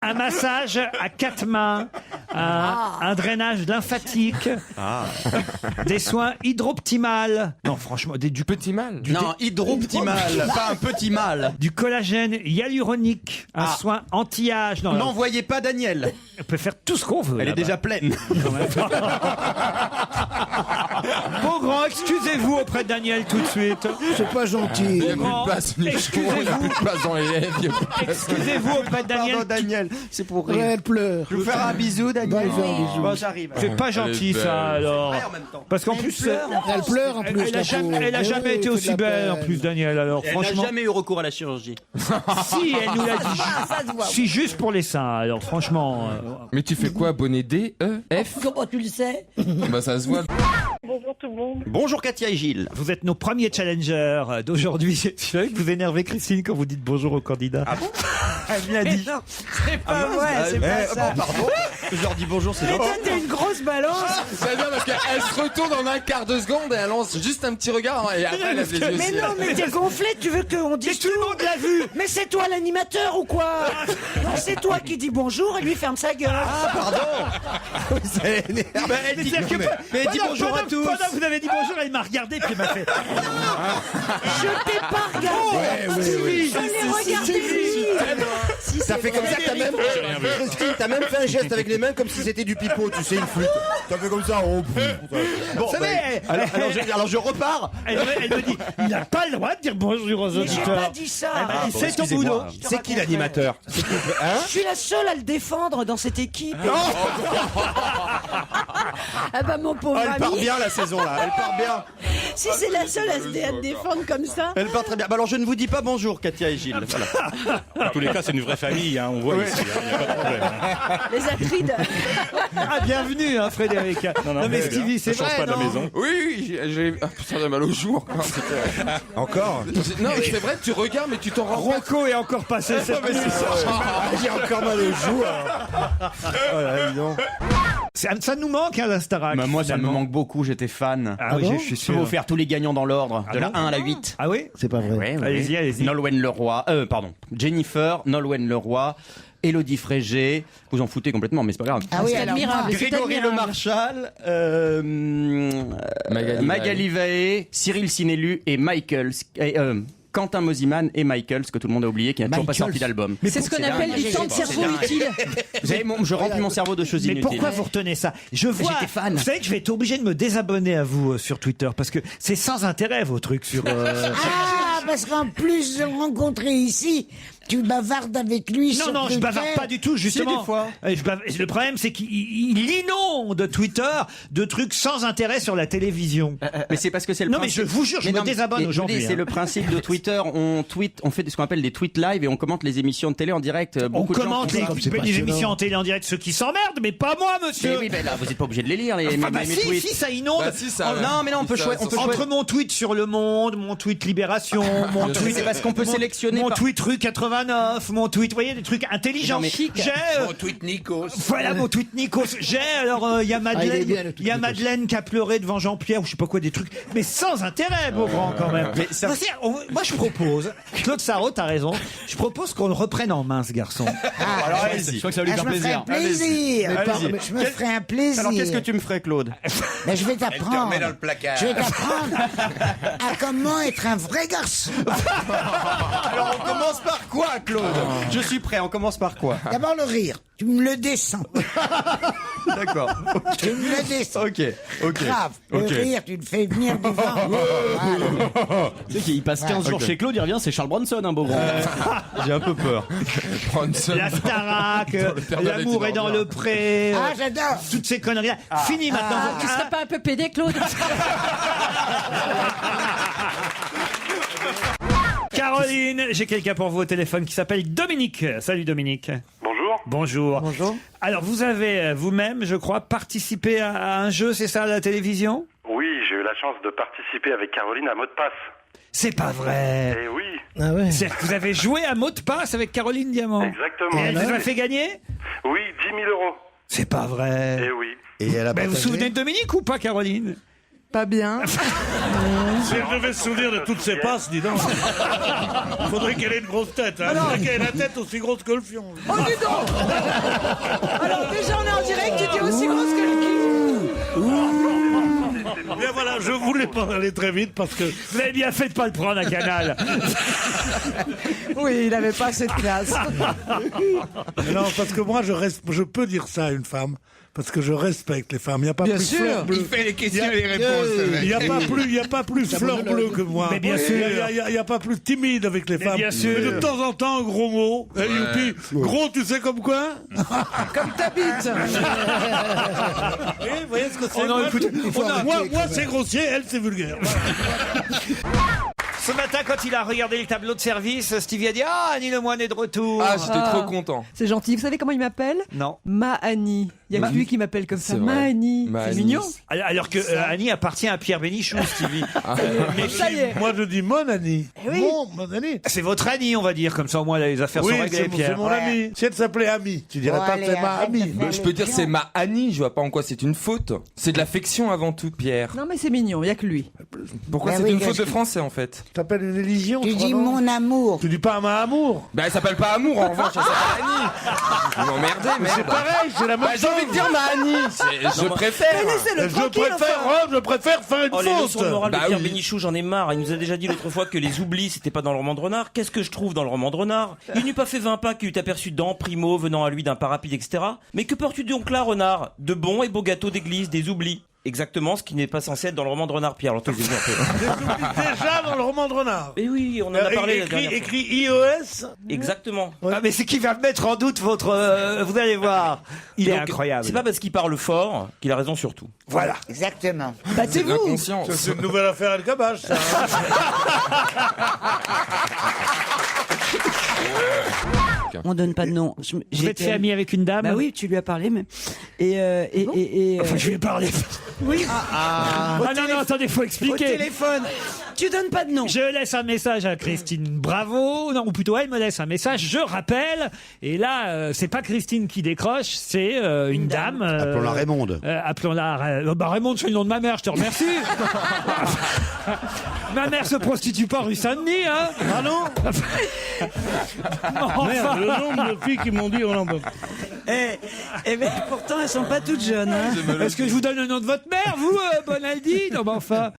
un massage à 4 mains, un drainage lymphatique, des soins hydroptimales. Non, franchement, du petit mal. Non, hydroptimal, pas un petit mal. Du collagène hyaluronique, un soin anti-âge. Non, n'envoyez pas Daniel. On peut faire tout ce qu'on veut. Elle est déjà pleine. Bon grand, excusez-vous auprès de Daniel tout de suite. C'est pas gentil. Il n'y a plus de place, Nico. Il n'y a plus de place dans les lèvres. Excusez-vous auprès de Daniel. Pardon, Daniel, c'est pour Ouais, rire. elle pleure. Je vais vous faire un bisou, Daniel. Va lui faire un bisou. Bon, j'arrive. C'est pas gentil ça alors. Ouais, en même temps. Parce qu'en plus, Elle pleure en plus. elle a la jamais, pauvre. elle a Eh jamais oui, été fait de aussi la belle en peine. plus, Daniel. Alors Elle n'a franchement, jamais eu recours à la chirurgie. si elle nous l'a dit, si juste pour les seins. Alors franchement, Mais tu fais quoi, bonnet D, E, F? Comment tu le sais? Bah ça se voit. Bonjour tout le monde. Bonjour Katia et Gilles. vous êtes nos premiers challengers d'aujourd'hui. C'est vrai que vous énervez Christine quand vous dites bonjour aux candidats. Ah bon? Elle me l'a dit. C'est pas vrai, c'est pas ça. Pardon. Je leur dis bonjour, c'est Mais gentil. toi, t'es une grosse balance. C'est bien parce qu'elle se retourne en un quart de seconde et elle lance juste un petit regard et après elle lève les yeux. Mais non, mais t'es gonflé, tu veux qu'on Mais dise tout le monde l'a vu. Mais c'est toi l'animateur ou quoi? Non, c'est toi qui dis bonjour et lui ferme sa gueule. Ah, pardon. Elle dit, C'est-à-dire que mais elle dit pendant- bonjour à pendant- tous. Pendant que vous avez dit bonjour, elle m'a regardé puis elle m'a fait. Je t'ai pas regardé. Oui, Je l'ai regardé lui. T'as fait comme ça, t'as même, Christine, t'as même fait un geste avec les mains comme si c'était du pipeau, tu sais, une flûte. T'as fait comme ça, oh, Bon, Vous savez, alors je repars. elle me dit, il n'a pas le droit de dire bonjour aux Mais j'ai auditeurs. pas dit ça. Elle m'a dit, c'est ton boulot. C'est qui l'animateur? Je suis la seule à le défendre dans cette équipe. Ah bah mon pauvre Elle part ami. bien la saison là, elle part bien. Si c'est la seule à se défendre comme ça. Elle part très bien. Bah alors je ne vous dis pas bonjour Katia et Gilles. Voilà. En tous les cas, c'est une vraie famille, hein, on voit ici, il n'y a pas de problème. Les Atrides. Ah, bienvenue, hein, Frédéric. Non, mais Stevie, c'est ça change vrai, pas de la non maison. Oui, j'ai... Ah putain, j'ai mal au jour. Encore? Non mais c'est vrai, tu regardes mais tu t'en rends compte. Rocco est encore passé cette nuit. J'ai encore mal au jour. Oh là, dis donc. Ça nous manque, hein, la Starac. Bah, moi ça me finalement. manque beaucoup, j'étais fan. Ah oui, bon je suis Je peux vous sûr. faire tous les gagnants dans l'ordre, de la bon 1 à la 8. Ah oui? C'est pas vrai. Allez-y, allez-y. Nolwenn Leroy, Jennifer, Nolwenn Leroy, Élodie Frégé, vous en foutez complètement, mais c'est pas grave. Ah oui, admirable. Grégory Le Marchal, Magali Vaé, Cyril Sinélu et Quentin Mosiman et Michael, ce que tout le monde a oublié, qui n'a toujours pas sorti d'album. C'est ce qu'on appelle du temps de cerveau utile. Vous savez, je remplis mon cerveau de choses Mais inutiles. pourquoi vous retenez ça? Je vois. J'étais fan. Vous savez que je vais être obligé de me désabonner à vous sur Twitter parce que c'est sans intérêt vos trucs sur. Ah, parce qu'en plus de le rencontrer ici, tu bavardes avec lui Non, sur non, je Twitter. bavarde pas du tout, justement. des fois. Le problème, c'est qu'il inonde Twitter de trucs sans intérêt sur la télévision. Mais c'est parce que c'est le Non, mais principe. je vous jure, je me désabonne mais je vous aujourd'hui, dis, hein. C'est le principe de Twitter. On fait ce qu'on appelle des tweets live et on commente les émissions de télé en direct. On Beaucoup de gens commente font ça. les émissions en télé en direct, ceux qui s'emmerdent, mais pas moi, monsieur. Mais oui, ben là, vous n'êtes pas obligé de les lire, les Enfin, bah mes si, tweets. si, ça inonde. Bah si, ça... Non, mais non, on peut choisir. Entre mon tweet sur Le Monde, mon tweet Libération, mon Mais tweet... c'est parce qu'on peut sélectionner Mon par- tweet rue 89, mon tweet, vous voyez, des trucs intelligents. Non, mais- J'ai... Mon tweet Nikos. Voilà mon tweet Nikos. J'ai, alors, il y a il est Madeleine, bien, le tweet il y a Nikos. Madeleine qui a pleuré devant Jean-Pierre, ou je sais pas quoi, des trucs, mais sans intérêt, beau grand, quand même. Mais ça- Moi, je propose, Claude Sarraud, t'as raison, je propose qu'on le reprenne en main, ce garçon. Alors allez-y. Je crois que ça va lui Ah, faire je me ferai plaisir. un plaisir. Allez-y. Je me ferai un plaisir. Alors qu'est-ce que tu me ferais, Claude? Mais je vais t'apprendre. remet dans le placard. Je vais t'apprendre à comment être un vrai garçon. Alors on commence par quoi, Claude? Je suis prêt. On commence par quoi? D'abord le rire. Tu me le descends. D'accord. Tu me le descends. Ok. Grave. Le rire, tu le fais venir devant. Voilà. Tu sais qu'il passe 15 jours chez Claude, il revient, c'est Charles Bronson, un beau grand. J'ai un peu peur. Bronson. La Starac, Père l'amour est dans le pré, Ah, j'adore. toutes ces conneries-là. Fini maintenant. Tu serais pas un peu pédé, Claude? Caroline, j'ai quelqu'un pour vous au téléphone qui s'appelle Dominique. Salut Dominique. Bonjour. Bonjour. Bonjour. Alors vous avez vous-même, je crois, participé à un jeu, c'est ça, à la télévision? Oui, j'ai eu la chance de participer avec Caroline à Mot de Passe. C'est pas vrai. Et oui, Ah ouais. C'est-à-dire que vous avez joué à mot de passe avec Caroline Diamant. exactement. Et elle vous a fait gagner? Oui, 10 000 euros. C'est pas vrai. Et oui. Et elle a Ben, vous vous partagé. souvenez de Dominique ou pas, Caroline? Pas bien. Si elle devait se souvenir de toutes ses passes, dis donc. Il faudrait qu'elle ait une grosse tête. Hein. Il faudrait qu'elle ait la tête aussi grosse que le fion. Oh, dis donc. Alors déjà, on est en direct, tu dis aussi grosse que le cul. Bien voilà, je voulais pas aller très vite parce que... Vous avez bien fait de pas le prendre à Canal. Oui, il avait pas assez de classe. Non, parce que moi, je peux dire ça à une femme. Parce que je respecte les femmes. Il n'y a pas Bien plus sûr. fleur bleue. Il fait les questions et les réponses. Il n'y a pas plus fleur bleue que moi. Mais bien sûr. Il n'y a pas plus timide avec les femmes. bien sûr. Mais de temps en temps, un gros mot. Et youpi, gros, tu sais comme quoi? Comme ta bite. Vous voyez ce que c'est? Oh non, écoutez, Moi, c'est grossier, elle, c'est vulgaire. Ce matin, quand il a regardé le tableau de service, Stevie a dit « Ah, Annie Lemoine est de retour !» Ah, j'étais trop content. C'est gentil. Vous savez comment il m'appelle? Non. Ma-Annie. Il y a que lui qui m'appelle comme ça. C'est vrai. Ma-Annie. Ma C'est Annie. mignon. Alors que Annie appartient à Pierre Bénichou, Stevie. Mais Ça y est. moi, je dis mon Annie. oui. Mon Annie. C'est votre Annie, on va dire, comme ça au moins les affaires Oui, sont réglées, c'est Pierre. mon ami. Si elle s'appelait Ami, tu dirais Bon, pas allez, que c'est ma arrête de amie. faire Je peux dire c'est ma Annie, je vois pas en quoi c'est une faute. C'est de l'affection avant tout, Pierre. Non, mais c'est mignon. Il y a que lui. Pourquoi Bah c'est oui, une parce faute de que- français en fait? Tu t'appelles une élision, Tu toi, dis non mon amour. Tu dis pas ma amour. Bah elle s'appelle pas Amour en revanche, elle s'appelle Annie. Vous m'emmerdez, merde. C'est pareil, c'est la même Bah j'ai envie de dire ma Annie. Je préfère. Laissez-le tranquille, enfin. Je préfère faire une Oh, les leçons de faute. morale Bah de Pierre oui. Bénichou, j'en ai marre. Il nous a déjà dit l'autre fois que les oublis, c'était pas dans le roman de Renard. Qu'est-ce que je trouve dans le roman de Renard? Il n'eût pas fait 20 pas qu'il eût aperçu dans Primo venant à lui d'un pas rapide, etc. Mais que portes-tu donc là, Renard? De bons et beaux gâteaux d'église, des oublis. Exactement ce qui n'est pas censé être dans le roman de Renard, Pierre. Alors, taisez-vous un peu. Déjà dans le roman de Renard. Mais oui, on en a parlé la dernière fois. Écrit iOS. Exactement. Ah, mais c'est qui va mettre en doute votre... vous allez voir. Il est Donc, incroyable. C'est pas parce qu'il parle fort qu'il a raison sur tout. Voilà. Exactement. C'est de l'inconscience. C'est une nouvelle affaire à le cabage, ça. On donne pas de nom. Vous êtes fait ami avec une dame? Bah oui, tu lui as parlé même. Enfin, je lui ai parlé. Oui. Ah non, attendez, faut Au expliquer. téléphone. Tu donnes pas de nom. Je laisse un message à Christine Bravo, non, ou plutôt elle me laisse un message, je rappelle, et là, c'est pas Christine qui décroche, c'est une dame. Appelons-la Raymonde. Appelons-la... Raymonde, c'est le nom de ma mère, je te remercie. Ma mère se prostitue pas rue Saint-Denis, hein. Ah non. Enfin. Le nombre de filles qui m'ont dit on en peut. Mais pourtant, elles sont pas toutes jeunes. Hein. Est-ce que je vous donne le nom de votre mère, vous, Bonaldi? Non, mais enfin...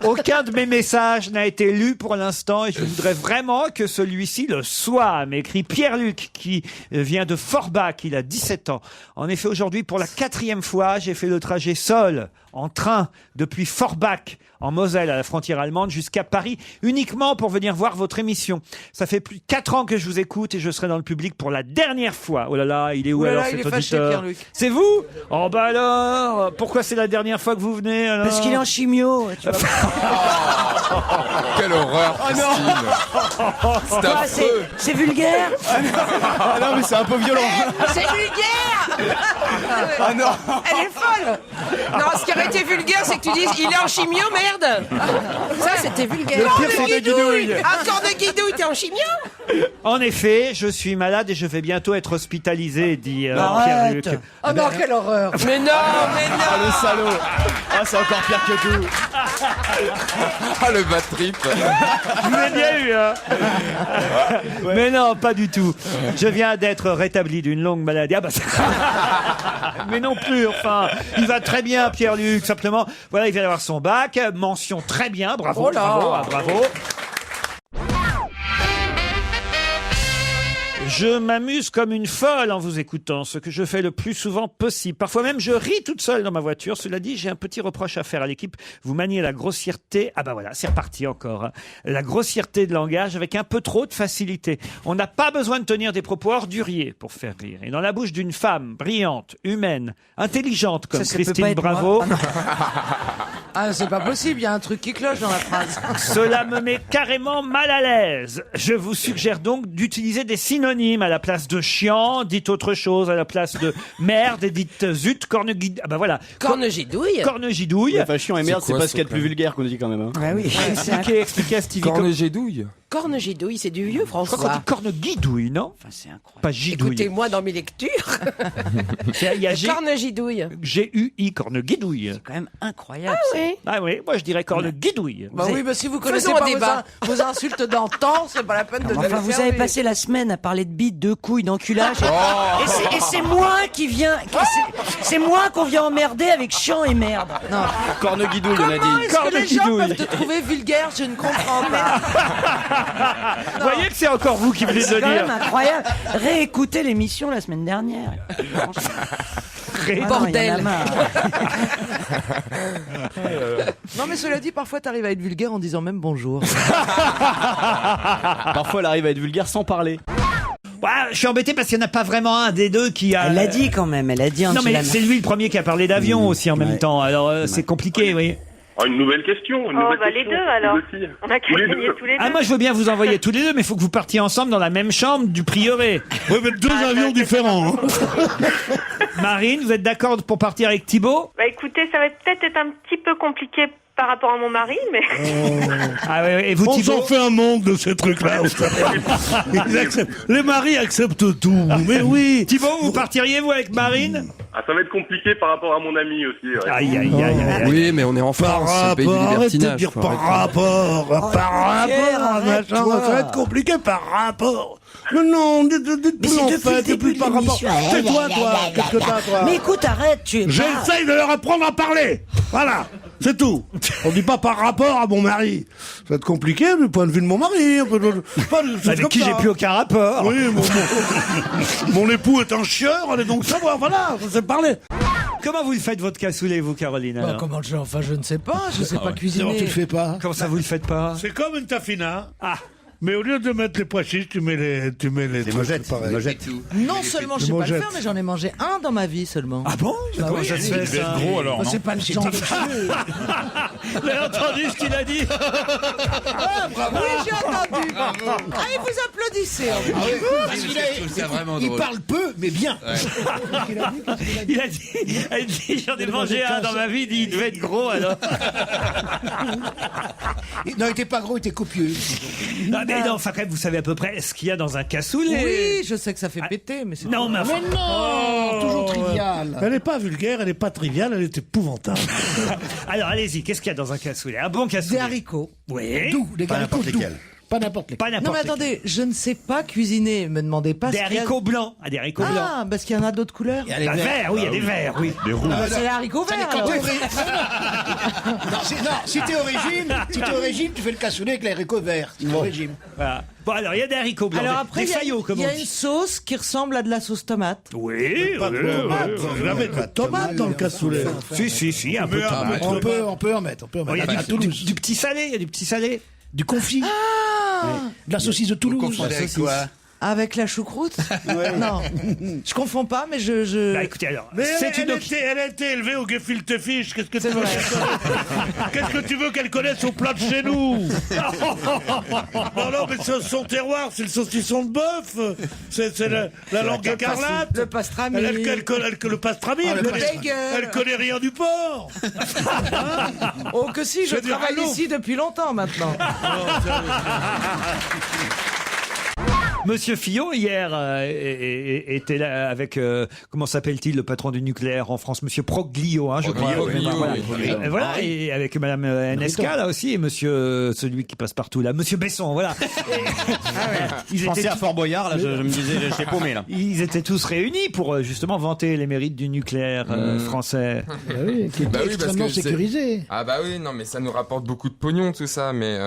Aucun de mes messages n'a été lu pour l'instant et je voudrais vraiment que celui-ci le soit, m'écrit Pierre-Luc qui vient de Forbach, il a 17 ans. En effet, aujourd'hui, pour la 4e fois, j'ai fait le trajet seul, en train, depuis Forbach, en Moselle, à la frontière allemande, jusqu'à Paris, uniquement pour venir voir votre émission. Ça fait plus de 4 ans que je vous écoute et je serai dans le public pour la dernière fois. Oh là là, il est où alors cet auditeur? C'est vous? Oh bah alors, pourquoi c'est la dernière fois que vous venez alors? Parce qu'il est en chimio. Tu vois. Quelle horreur, Christine. C'est affreux. C'est vulgaire. Ah non, mais c'est un peu violent. C'est vulgaire. Ah non. Elle est folle. Non, ce qui aurait été vulgaire, c'est que tu dises il est en chimio, merde. Ça, c'était vulgaire. Le pire, c'est des guidouilles. Encore de guidouille, t'es en chimio? En effet, je suis malade et je vais bientôt être hospitalisé, dit Arrête. Pierre-Luc. Oh non, quelle horreur. Mais non, mais non. Ah, le salaud. Ah, c'est encore pire que tout. Ah le bad trip. Je vous ai bien eu, hein. Mais non, pas du tout. Je viens d'être rétabli d'une longue maladie. Ah bah, mais non plus, enfin. Il va très bien, Pierre-Luc. Simplement, voilà, il vient d'avoir son bac. Mention très bien. Bravo, Oh là. bravo, ah, bravo. Je m'amuse comme une folle en vous écoutant, ce que je fais le plus souvent possible. Parfois même, je ris toute seule dans ma voiture. Cela dit, j'ai un petit reproche à faire à l'équipe. Vous maniez la grossièreté. Ah bah voilà, c'est reparti encore. Hein. La grossièreté de langage avec un peu trop de facilité. On n'a pas besoin de tenir des propos orduriers pour faire rire. Et dans la bouche d'une femme brillante, humaine, intelligente comme Ça peut pas Christine être Bravo, moi. Ah, c'est pas possible. Il y a un truc qui cloche dans la phrase. cela me met carrément mal à l'aise. Je vous suggère donc d'utiliser des synonymes à la place de chiant, dites autre chose à la place de merde et dites zut, cornegidouille. Ah bah voilà. Cornegidouille. Cornegidouille. Enfin, chiant et merde, c'est pas ce qu'il y a de plus vulgaire qu'on dit quand même. Hein. Ah oui. Expliquez à Stevie. Cornegidouille. Corne-gidouille, c'est du vieux Je crois qu'on François. dit corne-guidouille, non? Enfin, c'est incroyable. Pas gidouille. Écoutez-moi dans mes lectures. Il y a Corne-gidouille. G-U-I, corne-guidouille. C'est quand même incroyable. Ah oui. Ah oui, moi je dirais corne-guidouille. Bah oui, bah si vous connaissez Faisons un pas débat. vos insultes d'antan, c'est pas la peine de Enfin, le vous faire, avez mais- passé la semaine à parler de bites, de couilles, d'enculage. Et c'est moi qui viens. C'est moi qu'on vient emmerder avec chiant et merde. Non. Corne-guidouille, on a Comment dit. est-ce que les gens Corne-guidouille. peuvent te trouver vulgaire? Je ne comprends pas. Vous voyez que c'est encore vous qui venez de C'est le quand même dire. incroyable. Réécoutez l'émission la semaine dernière. Bordel. Non, Non mais cela dit, parfois t'arrives à être vulgaire en disant même bonjour. Parfois, elle arrive à être vulgaire sans parler. Ouais, je suis embêté parce qu'il n'y en a pas vraiment un des deux qui a... Elle l'a dit quand même, elle a dit. Non mais c'est lui le premier qui a parlé d'avion aussi en même temps. Alors c'est compliqué, oui. Ah, une nouvelle question. Une nouvelle les question. deux alors. Vous aussi. On a qu'à Tous les gagner deux. tous les deux. Ah moi je veux bien vous envoyer tous les deux, mais il faut que vous partiez ensemble dans la même chambre du prieuré. Oui, mais deux avions différents. Hein. Marine, vous êtes d'accord pour partir avec Thibaut? Bah écoutez, ça va peut-être être un petit peu compliqué par rapport à mon mari, mais Ah oui, et vous On Thibaut? s'en fait un monde de ces trucs-là. Ils acceptent. Les maris acceptent tout. Mais oui. Thibaut, vous partiriez vous avec Marine? Ah, ça va être compliqué par rapport à mon ami aussi. Ouais. Aïe aïe aïe aïe. Oui, mais on est en Par France, c'est le pays du rapport, arrête de libertinage. dire faut par arrêter. rapport, arrête, machin, toi. ça va être compliqué par rapport. Non, dites Mais plus c'est en depuis le fait, début plus de par rapport. l'émission. C'est toi, qu'est-ce que t'as, toi? Mais écoute, arrête, tu es pas... J'essaye de leur apprendre à parler. Voilà, c'est tout. On dit pas par rapport à mon mari. Ça va être compliqué du point de vue de mon mari. Pas de choses Avec comme qui ça. j'ai plus aucun rapport. Oui, mon époux est un chieur, allez donc savoir, voilà, je sais parler. Comment vous le faites votre cassoulet, vous, Caroline alors? Comment je enfin je ne sais pas, je sais pas Non, cuisiner. tu le fais pas. Comment ça, vous le faites pas? C'est comme une taffina. Ah, Mais au lieu de mettre les pois chiches, tu mets les trucs mojettes, pareils. mojettes. Non seulement je sais pas le faire, mais j'en ai mangé un dans ma vie seulement. ah bon? Comment ça se fait ça? Gros alors, Bah, non? c'est pas le genre de chose. Vous avez entendu ce qu'il a dit? Oui, j'ai entendu. Ah, et vous applaudissez. Il parle peu, mais bien. Il a dit, j'en ai mangé un dans ma vie, il devait être gros alors. Non, il était pas gros, il était copieux. Non, mais non, enfin quand même, vous savez à peu près ce qu'il y a dans un cassoulet. Oui, je sais que ça fait péter, mais c'est Non, mais enfin, Mais non, toujours trivial. Elle n'est pas vulgaire, elle n'est pas triviale, elle est épouvantable. alors allez-y, qu'est-ce qu'il y a dans un cassoulet? Un bon cassoulet. des haricots. Oui. D'où, les Pas gars, n'importe d'où. lesquels. Pas n'importe lesquels. Pas n'importe Non mais lesquels. attendez, je ne sais pas cuisiner, me demandez pas Des ce qu'il y a- haricots blancs. Ah, des haricots blancs. Ah, parce qu'il y en a d'autres couleurs. Il y a les Ah, verts. verts, oui, il y a des verts, oui. Des roues. Bah, c'est les haricots verts. Quand alors. t'es non, si t'es au régime, tu fais le cassoulet avec les haricots verts. C'est au régime. Voilà. Bon, alors il y a des haricots blancs. Alors des- après, des il y a- faillots, comme il y on a une dit. sauce qui ressemble à de la sauce tomate. Oui, Pas de tomate, vous avez de la tomate dans le cassoulet. Si, un peu de tomate. On peut en mettre. Oh, il y a À du Toulouse. petit salé, il y a du petit salé. Du confit. De la saucisse de Toulouse. Confondez avec quoi? Avec la choucroute. Non, je confonds pas, mais je... Bah écoutez alors, Mais c'est une... elle a été élevée au gefilte fish. Qu'est-ce que tu veux Qu'est-ce que tu veux qu'elle connaisse au plat de chez nous? Non, mais c'est son terroir, c'est le saucisson de bœuf, c'est la langue écarlate, Le pastrami. le pastrami, Ah, elle le connaît, bagel. elle connaît rien du porc. Oh que si, je veux dire, travaille allô. ici depuis longtemps maintenant. Monsieur Fillon, hier, était là avec, comment s'appelle-t-il, le patron du nucléaire en France, Monsieur Proglio, hein, je crois. Proglio, Voilà. oui. Et voilà, et avec Madame NSK, là aussi, et Monsieur, celui qui passe partout, là, Monsieur Besson, voilà. Ils Je pensais étaient à Fort Boyard, là, je me disais, j'étais paumé, là. Ils étaient tous réunis pour justement vanter les mérites du nucléaire français. Bah oui, qui est Bah oui, parce extrêmement que c'est- sécurisé. Ah bah oui, non mais ça nous rapporte beaucoup de pognon tout ça, mais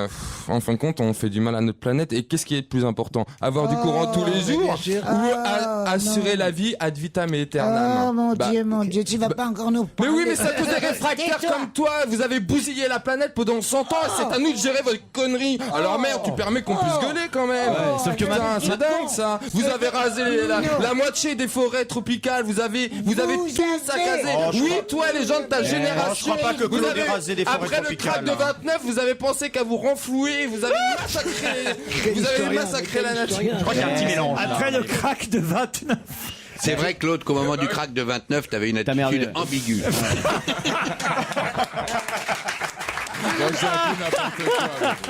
en fin de compte on fait du mal à notre planète. Et qu'est-ce qui est le plus important? Avoir du courant tous les jours bien sûr. ou assurer la vie ad vitam aeternam? Oh mon Bah, Dieu, tu vas pas encore nous Mais parler. oui, mais c'est à cause des réfractaires Tais-toi. comme toi. Vous avez bousillé la planète pendant 100 ans et c'est à nous de gérer votre connerie. Alors merde, tu permets qu'on puisse gueuler quand même. sauf que Putain, c'est dingue ça. Vous avez rasé la moitié des forêts tropicales. Vous avez tout saccagé. Oui, toi, les gens de ta génération. je crois pas que vous Claude avez- ait rasé des forêts Après le tropicales, crack de hein. 29, vous avez pensé qu'à vous renflouer. Vous avez massacré la nature. Je crois qu'il y a un petit mélange. là. Après le crack de 29. C'est vrai, Claude, qu'au moment du crack de 29, t'avais une Ta mère, attitude ambiguë. J'ai un peu n'importe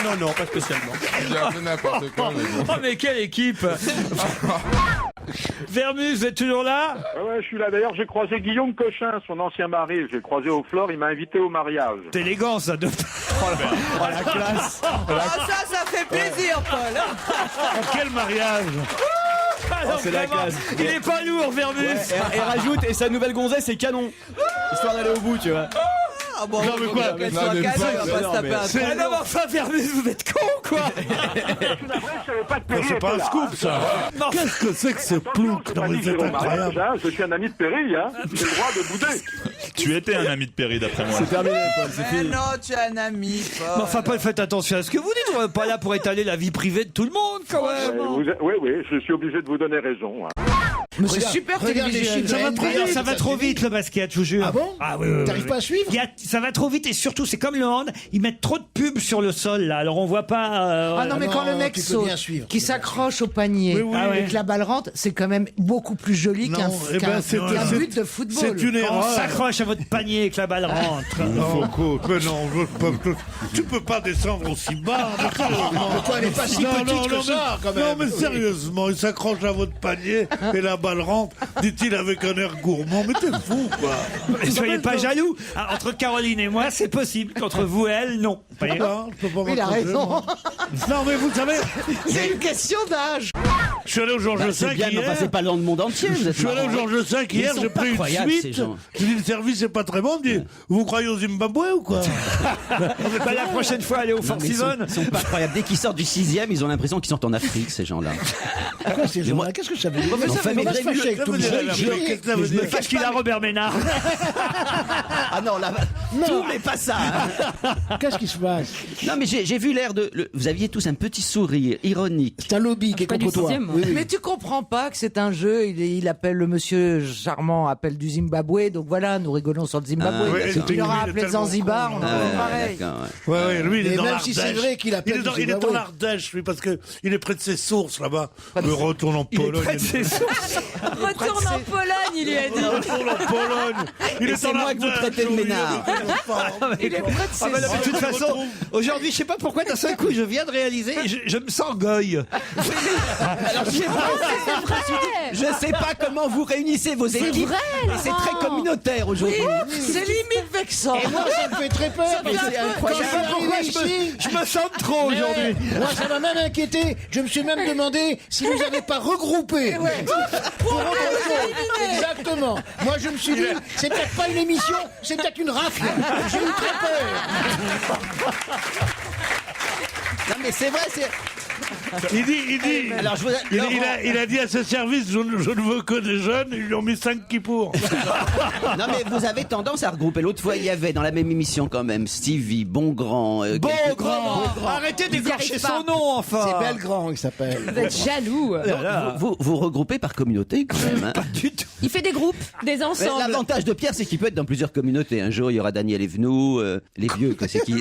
quoi. Non, pas spécialement. J'ai un peu n'importe quoi. Mais bon. Oh, mais quelle équipe Vermus, vous êtes toujours là? Ouais, je suis là. D'ailleurs, j'ai croisé Guillaume Cochin, son ancien mari. J'ai croisé au Flore, il m'a invité au mariage. C'est élégant, ça. Oh la classe. Ah, ça fait plaisir, Paul. Quel mariage! Alors, c'est la vraiment, classe. il est pas lourd, Vermus. Et rajoute, et sa nouvelle gonzesse, c'est canon. Histoire d'aller au bout, tu vois. Ah bon, Non, mais quoi qu'elle Non, soit mais cadeau, pas- il va pas se taper un Ah traîneau. non, mais enfin, Vermus, vous êtes con, quoi. C'est pas un scoop, ça. Non. Qu'est-ce que c'est que ce plouc? Non, mais c'est incroyable. Je suis un ami de Pérille, hein. J'ai le droit de bouder. Tu étais un ami de Perry, d'après moi. C'est terminé, Paul, c'est Mais fini. non, tu es un ami, Paul. Mais enfin, Paul, faites attention à ce que vous dites. On n'est pas là pour étaler la vie privée de tout le monde, quand même. Oui, je suis obligé de vous donner raison. Hein. Mais c'est super regarde les télévisuel. chiffres. Ça va trop vite, ça va trop vite, le basket, je vous jure. Ah bon? Oui, oui, T'arrives oui. pas à suivre? Ça va trop vite et surtout, c'est comme le hand, ils mettent trop de pubs sur le sol, là. Alors on voit pas. Ah non, mais non, quand le mec tu peux saute, bien suivre. qui s'accroche au panier Oui, oui. Ah ouais. et que la balle rentre, c'est quand même beaucoup plus joli Non, qu'un eh ben, qu'un c'est- but de football. C'est une Quand on erreur. s'accroche à votre panier et que la balle rentre. Non, mais non, tu peux pas descendre aussi bas. Toi, elle est pas si petite que ça, quand même. Non, mais sérieusement, il s'accroche à votre panier et la balle rentre, dit-il avec un air gourmand. Mais t'es fou, quoi. Ne soyez pas jaloux. Ah, entre Caroline et moi, c'est possible. Qu'entre vous et elle, non. Vous voyez. Non, je peux pas Il a m'accrocher, raison. moi. Non, mais vous savez, C'est une question d'âge. je suis allé au Georges V C'est bien, mais hier. enfin, c'est pas dans le monde entier, vous Je êtes suis allé au marrant. Georges V Ils hier, sont j'ai pas pris une incroyables, ces suite. gens. J'ai dit, le service est pas très bon. Il me dit, vous croyez au Zimbabwe ou quoi? Bah, la prochaine fois, allez au Four Non, mais Seasons. ils sont pas incroyables. Dès qu'ils sortent du 6e, ils ont l'impression qu'ils sont en Afrique, ces gens-là. Quoi, ces gens-là? Qu'est-ce que ça veut dire? mais ça On veut va dire- se fâcher avec Ça tout veut le dire monde. l'Afrique, qu'est-ce que ça veut dire? Qu'est-ce qu'il a, Robert Ménard? Ah non, là, tout, mais pas ça. hein. Qu'est-ce qui se passe? Non, mais j'ai vu l'air de. Vous aviez tous un petit sourire ironique. C'est un lobby qui est contre toi. Mais tu comprends pas que c'est un jeu. Il appelle le monsieur charmant, appelle du Zimbabwe. Donc voilà, nous rigolons sur le Zimbabwe. Ah, ouais, Il aura il est appelé tellement Zanzibar, on con. en fait pareil. D'accord, ouais. Ouais, lui, il est Et dans même l'Ardèche. si c'est vrai qu'il appelle du il est en Zimbabwe. Ardèche, lui, parce que il est près de ses sources là-bas. Il retourne en Pologne. Près de ses sources. Retourne en Pologne, il lui a Il dit. retourne en Pologne. Il Et est c'est en moi que vous Ardèche, traitez de oui, ménard. Il est près de Ah ses bah non, mais de toute Je façon, retrouve. aujourd'hui, je sais pas pourquoi d'un seul coup, je viens de réaliser, je me sens goy. Alors, je sais pas comment vous réunissez vos équipes. vrai, mais c'est très Laurent. communautaire aujourd'hui. C'est limite vexant. Et moi, ça me fait très peur. parce que c'est quand incroyable. je suis Pourquoi arrivé ici, je me sens trop mais aujourd'hui. ouais, moi, ça m'a même inquiété. Je me suis même demandé si vous n'avez pas regroupé. Pour autre chose. Exactement. Moi, je me suis dit, c'est peut-être pas une émission, c'est peut-être une rafle. J'ai eu très peur. Non, mais c'est vrai, c'est. Il dit, Alors, je vous. il a dit à ses services, je ne veux que des jeunes, ils lui ont mis 5 qui pour. Non, mais vous avez tendance à regrouper. L'autre fois, il y avait dans la même émission quand même Stevie, Bongrand. Beaugrand. Arrêtez d'écorcher son nom, enfin. C'est Belgrand, il s'appelle. Vous êtes jaloux. Vous regroupez par communauté quand même. Hein. Du tout. Il fait des groupes, des Mais ensembles. l'avantage de Pierre, c'est qu'il peut être dans plusieurs communautés. Un jour, il y aura Daniel Evenou, les vieux, que c'est qui.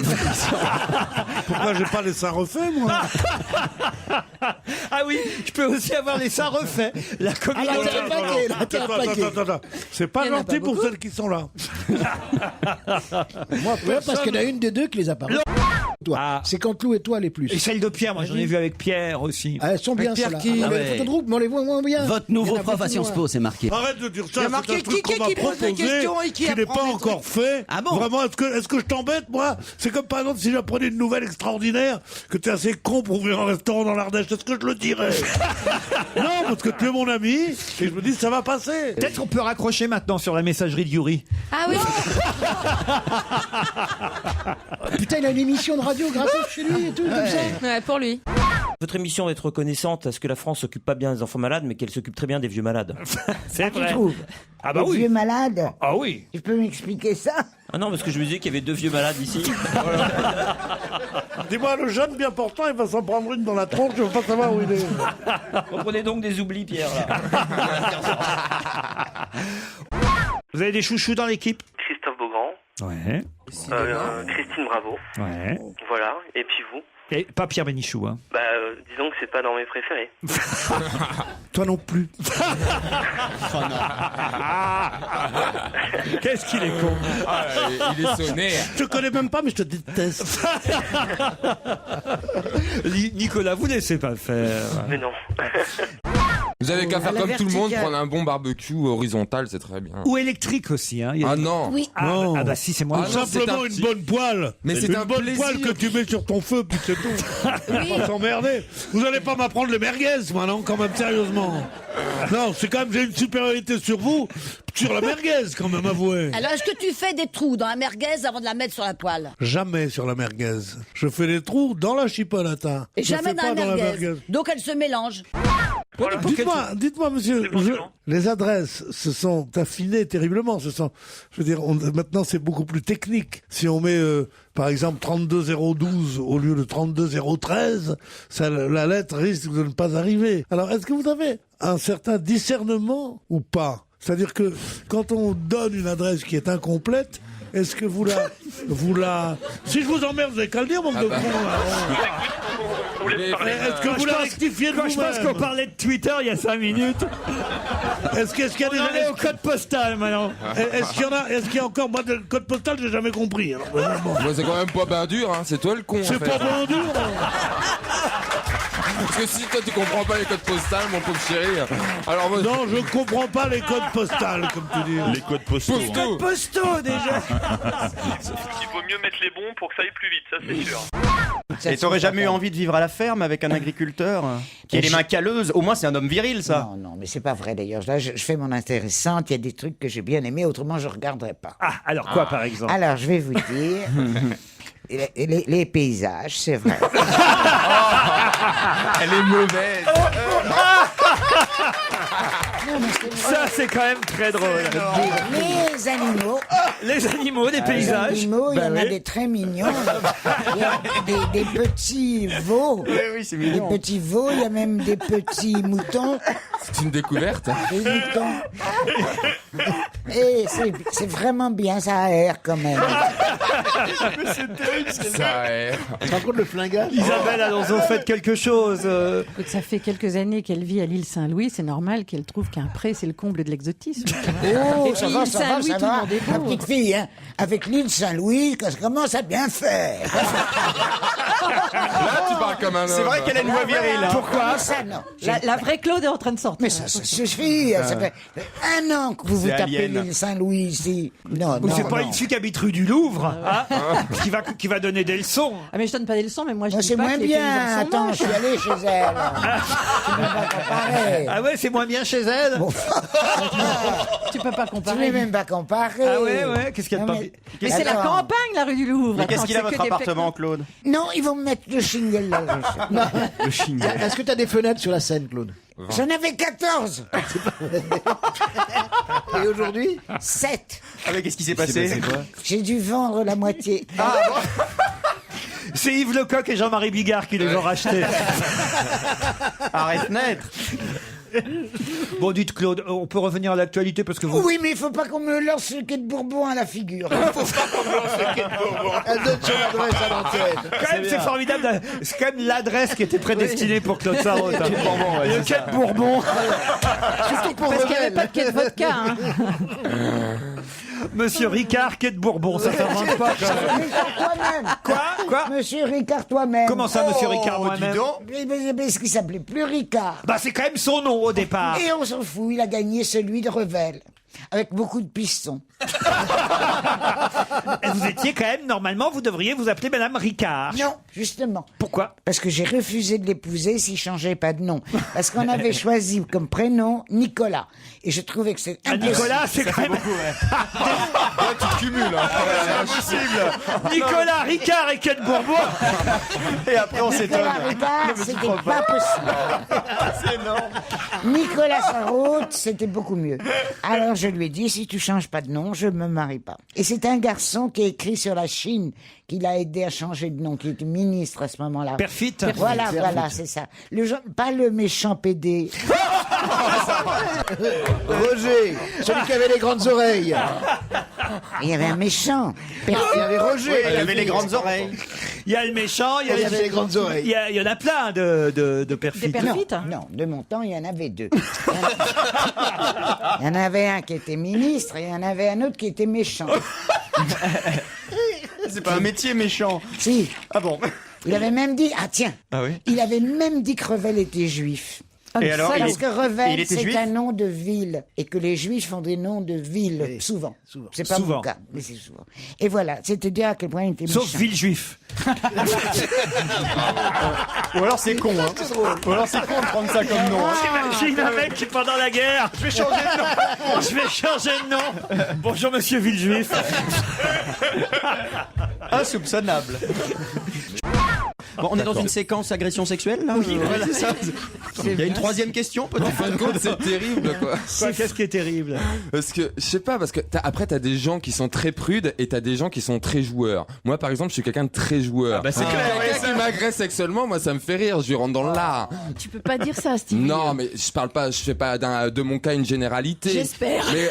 Pourquoi j'ai pas les seins refaits, moi? Ah oui, je peux aussi avoir les seins refaits. La Ah, là, communauté. t'es un paquet, là, t'es un paquet. Attends. C'est pas Il y en a gentil pas pour beaucoup. celles qui sont là. Moi, parce qu'il y en a une des deux qui les a pas. Toi, Ah. c'est Canteloup et toi les plus. Et celle de Pierre, moi j'en ai vu avec Pierre aussi. Ah, elles sont bien, Pierre celles-là. qui- Ah, mais Ah les ouais. photos de groupe, mais on les voit moins bien. Votre Il y nouveau en a prof beaucoup à Sciences moins. Po, c'est marqué. Arrête de dire Il y ça, a c'est marqué un truc qui qu'on m'a pose les proposé, questions et qui qui n'est apprend pas les encore trucs. fait. Ah bon? Vraiment, est-ce que je t'embête, moi? C'est comme par exemple si j'apprenais une nouvelle extraordinaire, que t'es assez con pour ouvrir un restaurant dans l'Ardèche, est-ce que je le dirais? Non, parce que tu es mon ami, et je me dis, ça va passer. Peut-être qu'on peut raccrocher maintenant sur la messagerie de Yuri. Ah oui. Putain, il a une émission de radio gratos chez lui et tout, comme ça. Ouais, pour lui. Votre émission va être reconnaissante à ce que la France s'occupe pas bien des enfants malades, mais qu'elle s'occupe très bien des vieux malades. C'est Tu vrai. trouves? Ah bah Les oui. vieux malades. Ah oui. Tu peux m'expliquer ça? Ah non, parce que je me disais qu'il y avait 2 vieux malades ici. Dis-moi, le jeune bien portant, il va s'en prendre une dans la tronche, je veux pas savoir où il est. Reprenez donc des oublis, Pierre. Là. Vous avez des chouchous dans l'équipe? Christophe Beaugrand, Ouais. Christine Bravo, Ouais. voilà, et puis vous. Et pas Pierre Bénichou, hein. Bah, disons que c'est pas dans mes préférés. Toi non plus. Qu'est-ce qu'il est con. Il est sonné. Je te connais même pas, mais je te déteste. Nicolas, vous laissez pas faire. Mais non. Vous avez qu'à À faire la comme tout le monde, verticale. prendre un bon barbecue horizontal, c'est très bien. Ou électrique aussi, hein. Il y a- Ah non. Oui. Non. Ah bah si, c'est moi. Ah non, Simplement c'est un une petit- bonne poêle. Mais c'est une un bonne plaisir. poêle que tu mets sur ton feu, puis c'est tout. On va pas s'emmerder. Vous allez pas m'apprendre les merguez, moi, non, quand même, sérieusement. Non, c'est quand même, j'ai une supériorité sur vous, sur la merguez, quand même, avouez. Alors, est-ce que tu fais des trous dans la merguez avant de la mettre sur la poêle? Jamais sur la merguez. Je fais des trous dans la chipolata. Et Je jamais fais dans pas la merguez. Donc, elle se mélange. Dites-moi, monsieur, les adresses se sont affinées terriblement. Je veux dire, maintenant c'est beaucoup plus technique. Si on met, par exemple, 32012 au lieu de 32013, la lettre risque de ne pas arriver. Alors, est-ce que vous avez un certain discernement ou pas? C'est-à-dire que quand on donne une adresse qui est incomplète, est-ce que vous la... Si je vous emmerde, vous n'avez qu'à le dire, manque de con. Est-ce que vous la rectifiez de Quand je pense qu'on parlait de Twitter il y a 5 minutes. Est-ce qu'il y a On en est au code postal maintenant. Est-ce qu'il y a encore... Moi, le code postal, j'ai jamais compris. Alors, vraiment. Moi, c'est quand même pas ben dur, hein. C'est toi le con. C'est en fait. pas bien dur. Parce que si toi tu comprends pas les codes postales, mon pauvre chéri. Alors moi... Non, je comprends pas les codes postales, comme tu dis. Les codes postaux. Les codes postaux déjà. Il vaut mieux mettre les bons pour que ça aille plus vite, ça c'est sûr. Et t'aurais jamais eu envie de vivre à la ferme avec un agriculteur qui a les mains calleuses? Au moins, c'est un homme viril, ça. Non, mais c'est pas vrai d'ailleurs. Là, je fais mon intéressante. Il y a des trucs que j'ai bien aimés, autrement je regarderais pas. Ah, alors quoi par exemple? Alors, je vais vous dire. Les paysages, c'est vrai. Elle est mauvaise. Ça, c'est quand même très drôle. Les animaux. Les animaux, des paysages. Les animaux, il y Bah en a oui. des très mignons. Il y a des petits veaux. Oui, c'est mignon. Des petits veaux, il y a même des petits moutons. C'est une découverte. Des moutons. Et c'est vraiment bien, ça aère quand même. Ça aère. Tu te rends compte le flingage? Isabelle Alonso, faites quelque chose. Écoute, ça fait quelques années qu'elle vit à l'île Saint-Louis, c'est normal qu'elle trouve qu'un pré, c'est le comble de l'exotisme. Oh, Et ça puis va, l'île ça va, Saint-Louis, ça tout le va. monde est Ma beau. petite fille, hein, avec l'île Saint-Louis, ça commence à bien faire. Là, tu parles comme un homme. C'est vrai qu'elle a une voix virile. Pourquoi ça, non. La vraie Claude est en train de sortir. Mais ça suffit. Ça fait 1 an que vous vous C'est tapez alien. l'île Saint-Louis ici. Non, Ou non, c'est pas non. une fille qui habite rue du Louvre, hein, qui va donner des leçons. Ah mais je donne pas des leçons, mais moi je Moi, dis c'est pas moins que les bien. paysans sont Attends, moches. je suis allé chez elle. Tu peux pas comparer. Ah ouais, c'est moins bien chez elle. Tu peux pas Tu comparer. peux même pas comparer. Ah ouais, qu'est-ce qu'il y a de Non, pas... Mais c'est la Attends. campagne, la rue du Louvre. Mais qu'est-ce Attends, qu'il a c'est votre que des appartement, Claude? Non, ils vont me mettre le shingle là. Le chignon. Est-ce que t'as des fenêtres sur la scène, Claude? J'en avais 14. Et aujourd'hui? 7. Ah, mais qu'est-ce qui s'est passé? J'ai dû vendre la moitié. C'est Yves Lecoq et Jean-Marie Bigard qui les ont rachetés. Arrête net. Bon, dites Claude, on peut revenir à l'actualité parce que vous... Oui, mais il faut pas qu'on me lance le quai de Bourbon à la figure. Elle donne son adresse à l'antenne. Quand même, c'est formidable. C'est quand même l'adresse qui était prédestinée pour Claude Sarraute. hein. Le quai de Bourbon. Surtout pour Parce qu'il n'y avait Revel. pas de quai de vodka. Hein. Monsieur Ricard, quai de Bourbon, ça s'invente pas. quand même. Ricard toi-même. Quoi Monsieur Ricard toi-même. Comment ça, Monsieur Ricard, Oh, moi-même dis donc. Mais ce qui s'appelait plus Ricard. Bah, c'est quand même son nom au départ. Et on s'en fout, il a gagné celui de Revel. Avec beaucoup de pistons. Et vous étiez quand même, normalement, vous devriez vous appeler Madame Ricard. Non, justement. Pourquoi? Parce que j'ai refusé de l'épouser s'il changeait pas de nom. Parce qu'on avait choisi comme prénom Nicolas. Et je trouvais que c'est Ah, Nicolas, c'est quand même... Là, tu te cumules. Hein. C'est impossible. Nicolas Ricard et quai de Bourbon. Et après, on s'étonne. Nicolas Ricard, c'était pas possible. C'est énorme. Nicolas Sarraute, c'était beaucoup mieux. Alors je lui ai dit, si tu changes pas de nom, je me marie pas. Et c'est un garçon qui a écrit sur la Chine, qui l'a aidé à changer de nom, qui était ministre à ce moment-là. Perfit. Voilà, c'est ça. Pas le méchant PD. Roger, celui qui avait les grandes oreilles. Il y avait un méchant. Il y avait Roger. Il avait les grandes oreilles. Il y a le méchant, il y a Il avait les grandes oreilles. Il y en a plein de perfides. Non, de mon temps, il y en avait deux. Il y en avait un qui était ministre et il y en avait un autre qui était méchant. C'est pas un métier méchant. Si. Ah bon? Il avait même dit, tiens, Ah oui? il avait même dit que Revel était juif. Et alors, Parce que Revel, il était c'est juif un nom de ville, et que les juifs font des noms de villes, souvent. C'est pas Souvent. mon cas, mais c'est souvent. Et voilà, c'est te dire à quel point il était Sauf méchant. ville juif. Ou alors c'est con, hein. Ou alors c'est con de prendre ça comme nom. hein. J'imagine un mec qui pendant la guerre. Je vais changer de nom. Je vais changer de nom. Bonjour monsieur Villejuif. Insoupçonnable. Bon, on est dans une séquence agression sexuelle là. Oui, voilà, c'est ça. Il y a une troisième question peut-être. En fin de compte, c'est terrible, quoi. Qu'est-ce qui est terrible? Parce que, je sais pas, parce que après, t'as des gens qui sont très prudes et t'as des gens qui sont très joueurs. Moi, par exemple, je suis quelqu'un de très joueur. Ah bah, c'est clair, Quelqu'un qui m'agresse sexuellement, moi, ça me fait rire. Je lui rentre dans l'art. Tu peux pas dire ça, Stevie. Non, mais je parle pas, je fais pas de mon cas une généralité. J'espère. Mais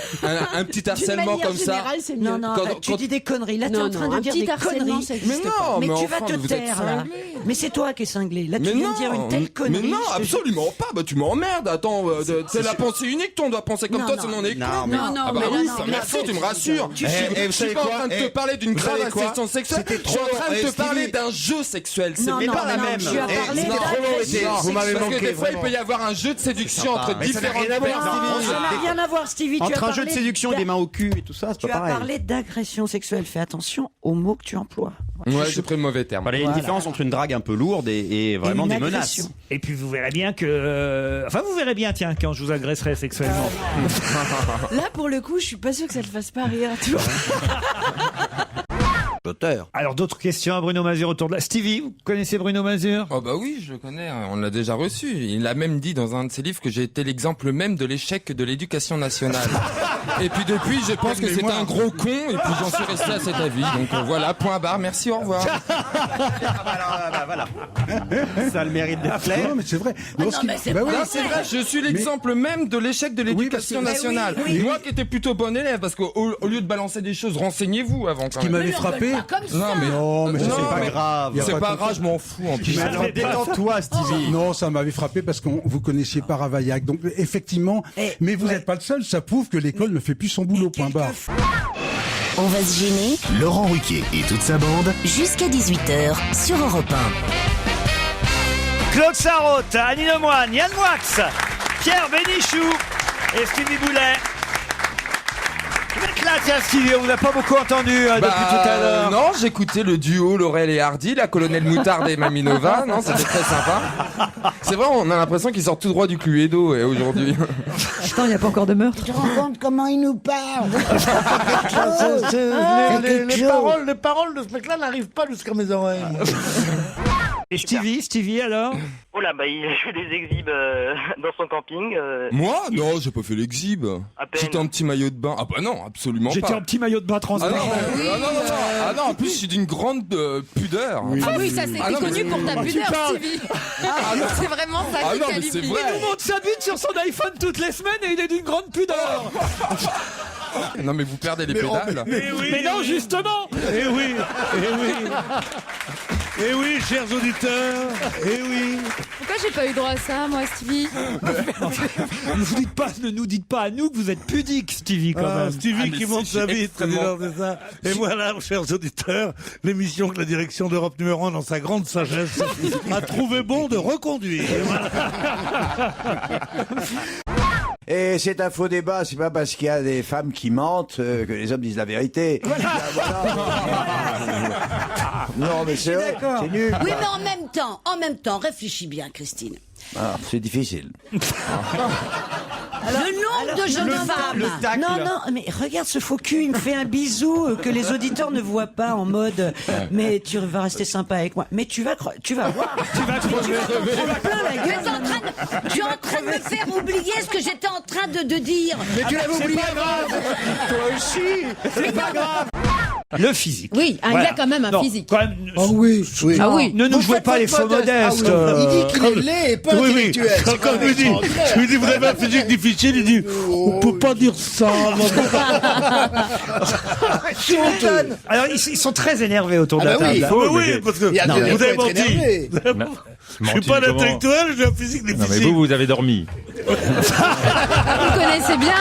un petit harcèlement comme ça. Non, non, tu dis des conneries. Là, tu es en train de dire des conneries. Mais non, mais tu vas enfin, te vous êtes taire, là. cinglé. Mais c'est toi qui es cinglé. Là, tu Mais viens non, de dire une telle connerie. mais non, je te jure. absolument pas. Bah, tu m'emmerdes. Attends, c'est la pensée unique. On doit penser comme Non, toi, non. sinon on est Non, con. mais- Non, Ah bah mais oui, non, ça mais merci, tu me rassures. Tu Je vous suis savez pas en quoi train de te parler d'une vous grave savez quoi agression sexuelle. Je C'était suis en trop train de long. te Stevie. parler d'un jeu sexuel. C'est Non, mais non, pas la non, même. tu as parlé c'était trop long, d'agression Étienne. Vous m'avez Parce que manqué, des fois, il vraiment. peut y avoir un jeu de séduction entre Mais ça n'a différentes rien à voir, personnes. Stevie. Ça n'a rien à voir, Stevie. Tu Entre as un jeu de parlé séduction et des mains au cul et tout ça, c'est Tu pas as pareil. parlé d'agression sexuelle. Fais attention aux mots que tu emploies. Ouais, j'ai pris le mauvais terme. Voilà, il y a une différence entre une drague un peu lourde et vraiment une des agression. menaces. Et puis vous verrez bien que... Enfin, vous verrez bien, tiens, quand je vous agresserai sexuellement. Là, pour le coup, je suis pas sûr que ça te fasse pas rire, tu vois. L'auteur. Alors, d'autres questions à Bruno Mazur autour de la... Stevie, vous connaissez Bruno Mazur? Oh bah oui, je le connais, on l'a déjà reçu. Il a même dit dans un de ses livres que j'ai été l'exemple même de l'échec de l'éducation nationale. Et puis depuis, je pense que c'est un gros con, et puis j'en suis resté à cet avis. Donc voilà, point barre, merci, au revoir. Voilà. Ça a le mérite d'être clair. Non, mais c'est vrai. Non, mais c'est pas Non, c'est vrai, je suis l'exemple même de l'échec de l'éducation nationale. Moi qui étais plutôt bon élève, parce qu'au lieu de balancer des choses, renseignez-vous avant quand Ce qui même. m'avait frappé. Comme ça. Non mais, Non, mais ça, c'est pas grave. C'est pas grave, je m'en fous en plus. Mais alors, détends-toi, Stevie. Non, ça m'avait frappé parce que vous connaissiez pas Ravaillac. Donc, effectivement, mais vous n'êtes pas le seul. Ça prouve que l'école ne fait plus son boulot, point barre. On va se gêner. Laurent Ruquier et toute sa bande. Jusqu'à 18h sur Europe 1. Claude Sarraute, Annie Lemoine, Yann Moix, Pierre Bénichou et Stevie Boulet. Vous êtes là, tiens, Stevie, on vous a pas beaucoup entendu depuis tout à l'heure. Non, j'écoutais le duo Laurel et Hardy, la colonelle Moutarde et Maminova. Non, c'était très sympa. C'est vrai, on a l'impression qu'ils sortent tout droit du Cluedo aujourd'hui. Putain, il n'y a pas encore de meurtre. Tu te rends compte comment il nous parle? Les paroles de ce mec-là n'arrivent pas jusqu'à mes oreilles. Et Stevie alors? Oh là, bah, il a fait des exhibes dans son camping. Moi? Non, j'ai pas fait l'exhibe. À peine. J'étais en petit maillot de bain. Ah bah non, absolument pas. J'étais en petit maillot de bain Ah transparent. non, ah non, en plus, je suis d'une grande pudeur. Ah oui, ça c'était connu pour ta pudeur, Stevie. C'est vraiment ça Ah qui non, mais c'est qualifie. vrai. Il nous montre sa bite sur son iPhone toutes les semaines et il est d'une grande pudeur. Non, mais vous perdez les pédales. Mais non, justement. Eh oui, eh oui. Eh oui, chers auditeurs, eh oui. Pourquoi j'ai pas eu droit à ça, moi, Stevie? Ne nous dites pas à nous que vous êtes pudique, Stevie, quand même. Stevie qui monte sa bite, extrêmement- c'est ça. Et voilà, chers auditeurs, l'émission que la direction d'Europe numéro 1, dans sa grande sagesse, a trouvé bon de reconduire. Et c'est un faux débat, c'est pas parce qu'il y a des femmes qui mentent que les hommes disent la vérité. Non, mais c'est vrai, c'est nul. Oui, mais en même temps, réfléchis bien, Christine. Ah, c'est difficile. Le nombre de jeunes femmes. Non, mais regarde ce faux cul, il me fait un bisou que les auditeurs ne voient pas en mode mais tu vas rester sympa avec moi. Mais tu vas voir. Tu vas plein la gueule. Tu es en train de me faire oublier ce que j'étais en train de dire. Mais tu l'avais oublié. Toi aussi. C'est pas grave. Le physique. Oui, il Voilà. a quand même un Non, physique. quand même, Ah oui, oui. Ah oui. ne nous Vous jouez faites pas les votre faux modeste. modestes. Il dit qu'il est laid et pas Oui, oui. intellectuel. C'est Quand quand je même lui dis, vous avez un physique difficile, il dit, on peut pas dire ça. Tu m'étonnes. Alors, ils sont très énervés autour de Ah la bah table. oui. hein. Oui, oui, parce que Il y a vous de quoi avez être menti. énervé. Je suis pas un intellectuel, j'ai un physique Non, difficile. mais vous avez dormi. Vous connaissez bien.